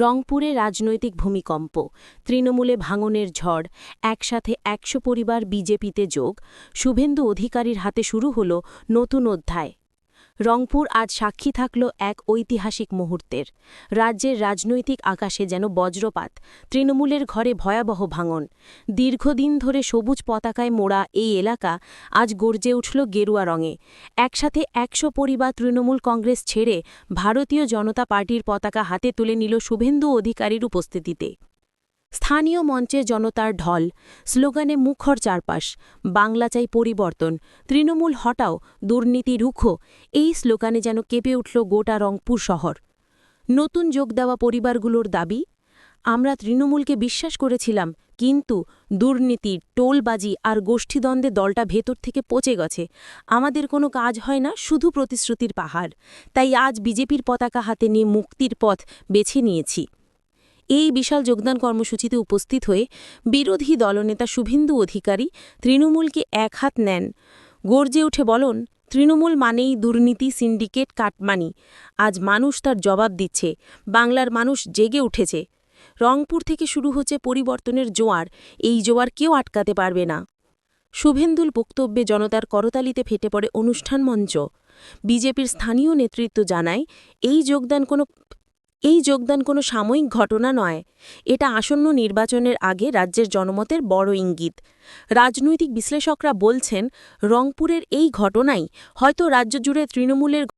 রংপুরে রাজনৈতিক ভূমিকম্প, তৃণমূলে ভাঙনের ঝড়, একসাথে ১০০ পরিবার বিজেপিতে যোগ, শুভেন্দু অধিকারীর হাতে শুরু হল নতুন অধ্যায়। রংপুর আজ সাক্ষী থাকল এক ঐতিহাসিক মুহূর্তের। রাজ্যের রাজনৈতিক আকাশে যেন বজ্রপাত, তৃণমূলের ঘরে ভয়াবহ ভাঙন। দীর্ঘদিন ধরে সবুজ পতাকায় মোড়া এই এলাকা আজ গর্জে উঠল গেরুয়া রঙে। একসাথে ১০০ পরিবার তৃণমূল কংগ্রেস ছেড়ে ভারতীয় জনতা পার্টির পতাকা হাতে তুলে নিল শুভেন্দু অধিকারীর উপস্থিতিতে। স্থানীয় মঞ্চে জনতার ঢল, স্লোগানে মুখর চারপাশ, বাংলা চাই পরিবর্তন, তৃণমূল হটাও, দুর্নীতি রুখো, এই স্লোগানে যেন কেঁপে উঠল গোটা রংপুর শহর। নতুন যোগ দেওয়া পরিবারগুলোর দাবি, আমরা তৃণমূলকে বিশ্বাস করেছিলাম, কিন্তু দুর্নীতি, টোলবাজি আর গোষ্ঠীদ্বন্দ্বে দলটা ভেতর থেকে পচে গেছে। আমাদের কোনো কাজ হয় না, শুধু প্রতিশ্রুতির পাহাড়। তাই আজ বিজেপির পতাকা হাতে নিয়ে মুক্তির পথ বেছে নিয়েছি। এই বিশাল যোগদান কর্মসূচিতে উপস্থিত হয়ে বিরোধী দলনেতা শুভেন্দু অধিকারী তৃণমূলকে একহাত নেন। গর্জে উঠে বলন, তৃণমূল মানেই দুর্নীতি, সিন্ডিকেট, কাটমানি। আজ মানুষ তার জবাব দিচ্ছে, বাংলার মানুষ জেগে উঠেছে। রংপুর থেকে শুরু হচ্ছে পরিবর্তনের জোয়ার, এই জোয়ার কেউ আটকাতে পারবে না। শুভেন্দুর বক্তব্যে জনতার করতালিতে ফেটে পড়ে অনুষ্ঠান মঞ্চ। বিজেপির স্থানীয় নেতৃত্ব জানায়, এই যোগদান কোনো সাময়িক ঘটনা নয়, এটা আসন্ন নির্বাচনের আগে রাজ্যের জনমতের বড় ইঙ্গিত। রাজনৈতিক বিশ্লেষকরা বলছেন, রংপুরের এই ঘটনাই হয়তো রাজ্য জুড়ে তৃণমূলের